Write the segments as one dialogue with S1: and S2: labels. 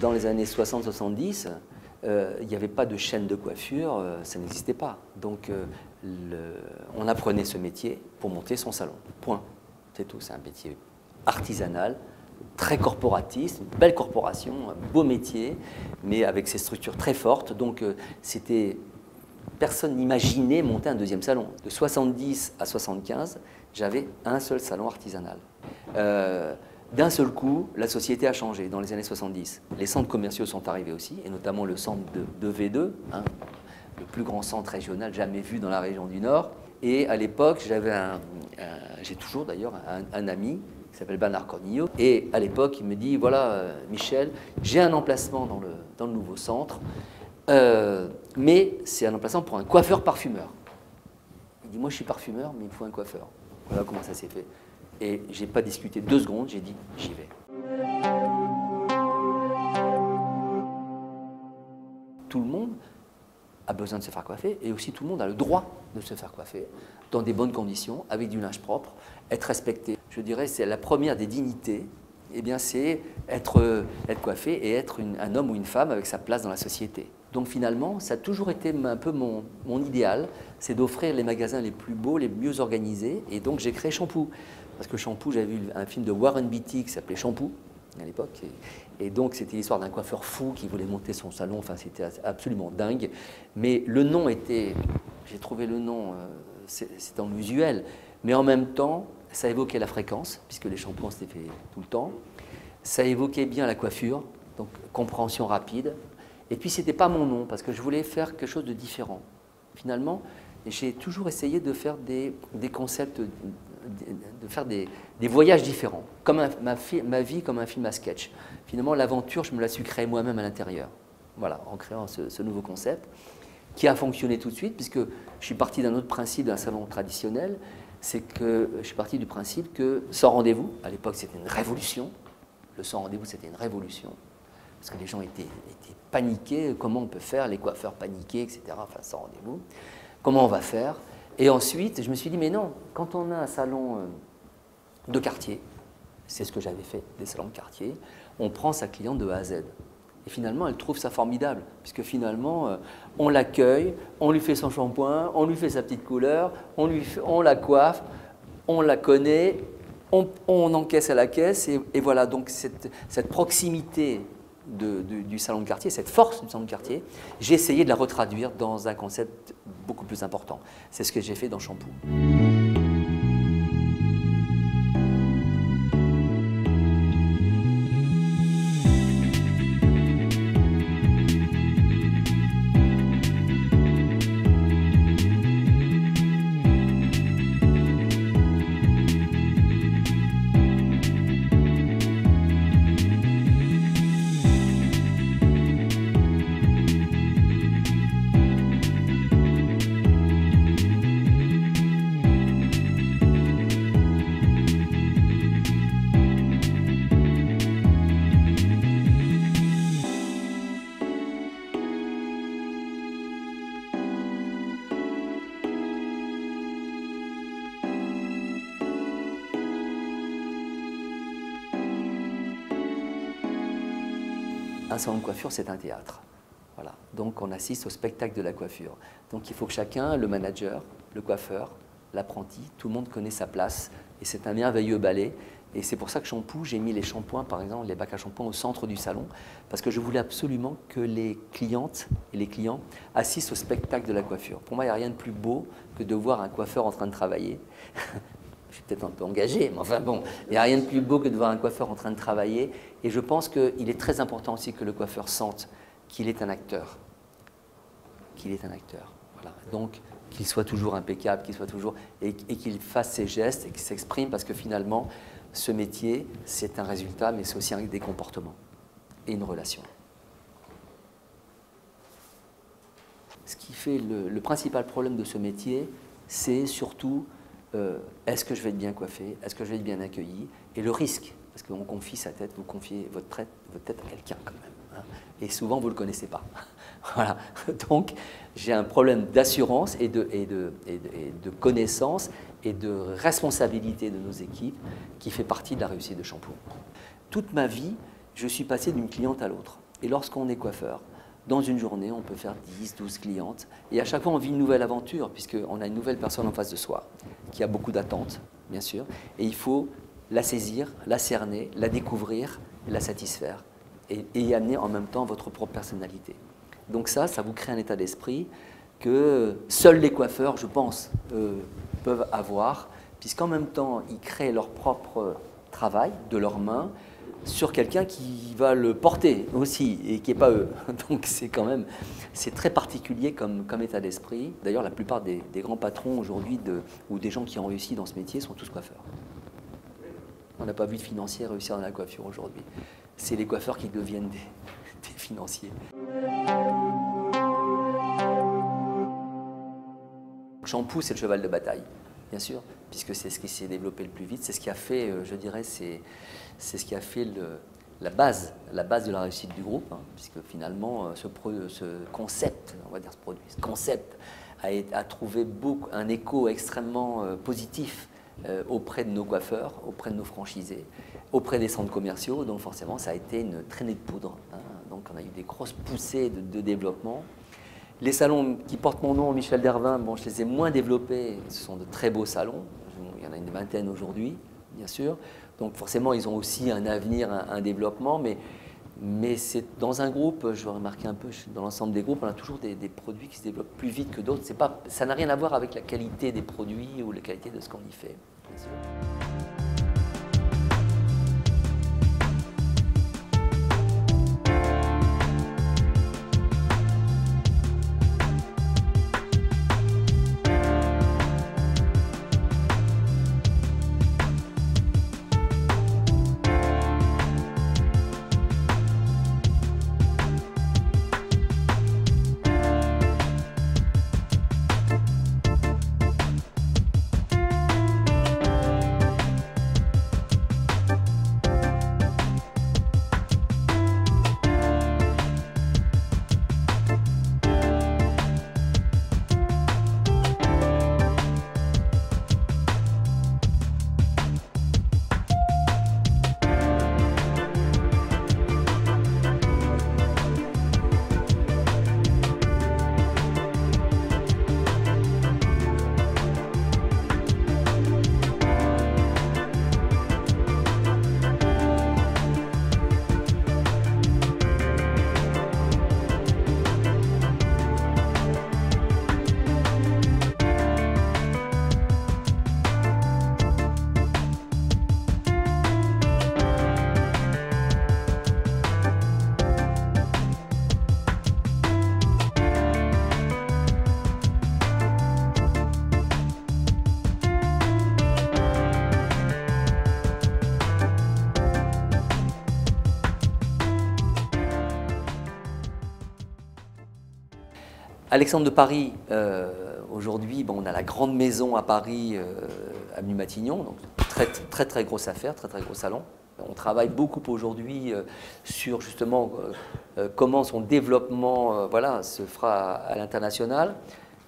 S1: dans les années 60-70, il n'y avait pas de chaîne de coiffure, ça n'existait pas. Donc on apprenait ce métier pour monter son salon. Point. C'est tout, c'est un métier artisanal, très corporatiste, une belle corporation, un beau métier, mais avec ses structures très fortes. Donc personne n'imaginait monter un deuxième salon. De 70 à 75, j'avais un seul salon artisanal. D'un seul coup, la société a changé dans les années 70. Les centres commerciaux sont arrivés aussi, et notamment le centre de V2, hein, le plus grand centre régional jamais vu dans la région du Nord. Et à l'époque, j'ai toujours d'ailleurs un ami qui s'appelle Bernard Cornillo. Et à l'époque, il me dit, voilà, Michel, j'ai un emplacement dans le nouveau centre, mais c'est un emplacement pour un coiffeur-parfumeur. Il dit, moi je suis parfumeur, mais il me faut un coiffeur. Voilà comment ça s'est fait. Et je n'ai pas discuté 2 secondes, j'ai dit, j'y vais. Tout le monde a besoin de se faire coiffer, et aussi tout le monde a le droit de se faire coiffer dans des bonnes conditions, avec du linge propre, être respecté. Je dirais c'est la première des dignités, eh bien c'est être coiffé et être un homme ou une femme avec sa place dans la société. Donc finalement, ça a toujours été un peu mon idéal, c'est d'offrir les magasins les plus beaux, les mieux organisés, et donc j'ai créé Shampoo. Parce que Shampoo, j'avais vu un film de Warren Beatty qui s'appelait Shampoo, à l'époque, et donc c'était l'histoire d'un coiffeur fou qui voulait monter son salon, enfin c'était absolument dingue. Mais le nom était, j'ai trouvé le nom, c'est en usuel, mais en même temps, ça évoquait la fréquence, puisque les shampoings c'était fait tout le temps. Ça évoquait bien la coiffure, donc compréhension rapide. Et puis c'était pas mon nom, parce que je voulais faire quelque chose de différent. Finalement, j'ai toujours essayé de faire des concepts, de faire des voyages différents, comme ma vie comme un film à sketch. Finalement, l'aventure, je me la suis créée moi-même à l'intérieur, voilà, en créant ce nouveau concept, qui a fonctionné tout de suite, puisque je suis parti d'un autre principe d'un salon traditionnel, c'est que je suis parti du principe que sans rendez-vous, à l'époque c'était une révolution, le sans rendez-vous c'était une révolution, parce que les gens étaient paniqués, comment on peut faire, les coiffeurs paniqués, etc., enfin sans rendez-vous, comment on va faire? Et ensuite, je me suis dit, mais non, quand on a un salon de quartier, c'est ce que j'avais fait, des salons de quartier, on prend sa cliente de A à Z. Et finalement, elle trouve ça formidable, puisque finalement, on l'accueille, on lui fait son shampoing, on lui fait sa petite couleur, on la coiffe, on la connaît, on encaisse à la caisse, et voilà, donc cette proximité du salon de quartier, cette force du salon de quartier, j'ai essayé de la retraduire dans un concept beaucoup plus important. C'est ce que j'ai fait dans Shampoo. Un salon de coiffure, c'est un théâtre. Voilà. Donc on assiste au spectacle de la coiffure. Donc il faut que chacun, le manager, le coiffeur, l'apprenti, tout le monde connaît sa place. Et c'est un merveilleux ballet. Et c'est pour ça que Shampoo, j'ai mis les shampoings, par exemple, les bacs à shampoing au centre du salon. Parce que je voulais absolument que les clientes et les clients assistent au spectacle de la coiffure. Pour moi, il n'y a rien de plus beau que de voir un coiffeur en train de travailler. Je suis peut-être un peu engagé, mais enfin bon, il n'y a rien de plus beau que de voir un coiffeur en train de travailler. Et je pense qu'il est très important aussi que le coiffeur sente qu'il est un acteur. Qu'il est un acteur. Voilà. Donc, qu'il soit toujours impeccable, qu'il soit toujours et qu'il fasse ses gestes et qu'il s'exprime, parce que finalement, ce métier, c'est un résultat, mais c'est aussi des comportements et une relation. Ce qui fait le principal problème de ce métier, c'est surtout est-ce que je vais être bien coiffé, est-ce que je vais être bien accueilli, et le risque, parce qu'on confie sa tête, vous confiez votre tête à quelqu'un quand même, hein, et souvent vous ne le connaissez pas. Voilà. Donc j'ai un problème d'assurance et de connaissance et de responsabilité de nos équipes qui fait partie de la réussite de Shampoo. Toute ma vie, je suis passé d'une cliente à l'autre. Et lorsqu'on est coiffeur, dans une journée, on peut faire 10, 12 clientes. Et à chaque fois, on vit une nouvelle aventure, puisqu'on a une nouvelle personne en face de soi, qui a beaucoup d'attentes, bien sûr. Et il faut la saisir, la cerner, la découvrir, la satisfaire. Et y amener en même temps votre propre personnalité. Donc ça vous crée un état d'esprit que seuls les coiffeurs, je pense, peuvent avoir, puisqu'en même temps, ils créent leur propre travail de leurs mains, sur quelqu'un qui va le porter aussi et qui n'est pas eux. Donc c'est très particulier comme état d'esprit. D'ailleurs, la plupart des grands patrons aujourd'hui ou des gens qui ont réussi dans ce métier sont tous coiffeurs. On n'a pas vu de financiers réussir dans la coiffure aujourd'hui. C'est les coiffeurs qui deviennent des financiers. Le shampoo, c'est le cheval de bataille, bien sûr, puisque c'est ce qui s'est développé le plus vite. C'est ce qui a fait, je dirais, c'est ce qui a fait la base de la réussite du groupe, hein, puisque finalement, ce concept, on va dire ce concept a trouvé un écho extrêmement positif auprès de nos coiffeurs, auprès de nos franchisés, auprès des centres commerciaux. Donc forcément, ça a été une traînée de poudre. Hein. Donc on a eu des grosses poussées de développement. Les salons qui portent mon nom, Michel Dervin, bon, je les ai moins développés. Ce sont de très beaux salons. Il y en a une vingtaine aujourd'hui, bien sûr. Donc forcément, ils ont aussi un avenir, un développement. Mais c'est dans un groupe, je vais remarquer un peu, dans l'ensemble des groupes, on a toujours des produits qui se développent plus vite que d'autres. Ça n'a rien à voir avec la qualité des produits ou la qualité de ce qu'on y fait, bien sûr. Alexandre de Paris, aujourd'hui, bon, on a la grande maison à Paris, avenue Matignon, donc très grosse affaire, très gros salon. On travaille beaucoup aujourd'hui sur justement comment son développement voilà, se fera à l'international,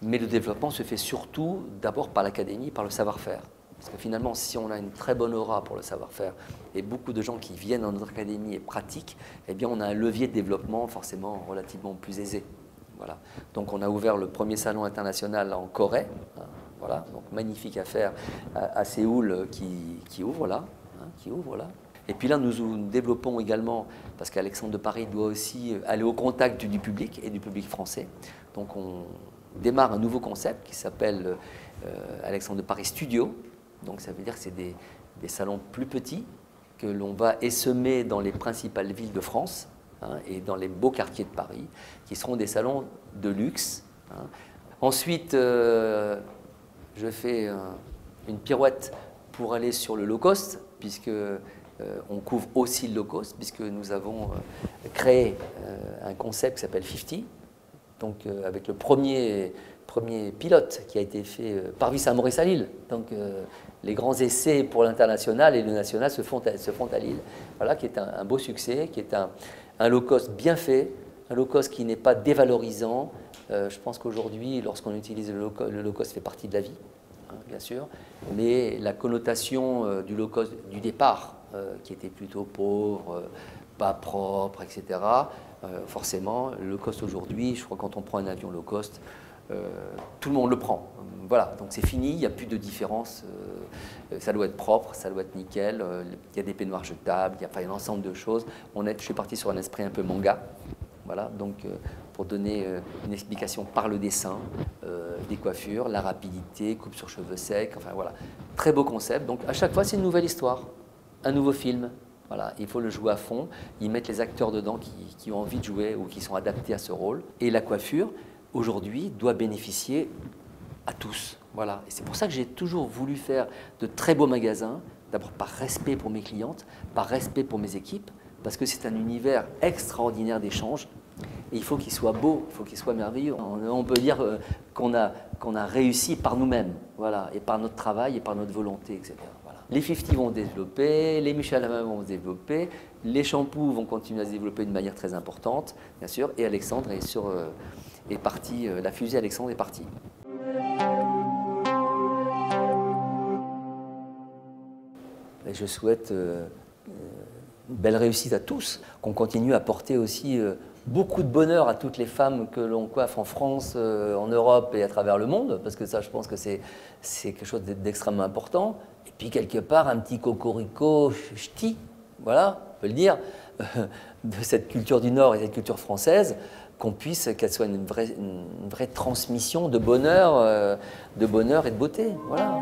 S1: mais le développement se fait surtout d'abord par l'académie, par le savoir-faire. Parce que finalement, si on a une très bonne aura pour le savoir-faire et beaucoup de gens qui viennent dans notre académie et pratiquent, eh bien on a un levier de développement forcément relativement plus aisé. Voilà. Donc on a ouvert le premier salon international en Corée, hein, voilà, donc magnifique affaire à Séoul qui ouvre là, hein, Et puis là nous développons également, parce qu'Alexandre de Paris doit aussi aller au contact du public et du public français. Donc on démarre un nouveau concept qui s'appelle Alexandre de Paris Studio. Donc ça veut dire que c'est des salons plus petits que l'on va essaimer dans les principales villes de France, hein, et dans les beaux quartiers de Paris, qui seront des salons de luxe. Hein. Ensuite, je fais une pirouette pour aller sur le low cost, puisque on couvre aussi le low cost, puisque nous avons créé un concept qui s'appelle 50, donc avec le premier pilote qui a été fait par Vincent-Maurice à Lille. Donc les grands essais pour l'international et le national se font à Lille. Voilà, qui est un beau succès, qui est un low cost bien fait, un low cost qui n'est pas dévalorisant. Je pense qu'aujourd'hui, lorsqu'on utilise le low cost fait partie de la vie, hein, bien sûr, mais la connotation du low cost du départ, qui était plutôt pauvre, pas propre, etc., Forcément, le low cost aujourd'hui, je crois que quand on prend un avion low cost, tout le monde le prend. Voilà, donc c'est fini, il n'y a plus de différence. Ça doit être propre, ça doit être nickel. Il y a des peignoirs jetables, il y a un ensemble de choses. Je suis parti sur un esprit un peu manga. Voilà, donc pour donner une explication par le dessin, des coiffures, la rapidité, coupe sur cheveux secs, enfin voilà. Très beau concept. Donc à chaque fois, c'est une nouvelle histoire, un nouveau film. Voilà, il faut le jouer à fond, y mettre les acteurs dedans qui ont envie de jouer ou qui sont adaptés à ce rôle. Et la coiffure, aujourd'hui, doit bénéficier à tous. Voilà. Et c'est pour ça que j'ai toujours voulu faire de très beaux magasins, d'abord par respect pour mes clientes, par respect pour mes équipes, parce que c'est un univers extraordinaire d'échange. Et il faut qu'il soit beau, il faut qu'il soit merveilleux. On peut dire qu'on a réussi par nous-mêmes, voilà, et par notre travail et par notre volonté, etc. Voilà. Les 50 vont se développer, les Michel à la main vont se développer, les shampoos vont continuer à se développer d'une manière très importante, bien sûr, et Alexandre est parti, la fusée Alexandre est partie. Et je souhaite une belle réussite à tous, qu'on continue à porter aussi beaucoup de bonheur à toutes les femmes que l'on coiffe en France, en Europe et à travers le monde, parce que ça, je pense que c'est quelque chose d'extrêmement important. Et puis, quelque part, un petit cocorico ch'ti, voilà, on peut le dire, de cette culture du Nord et cette culture française, qu'elle soit une vraie transmission de bonheur et de beauté. Voilà.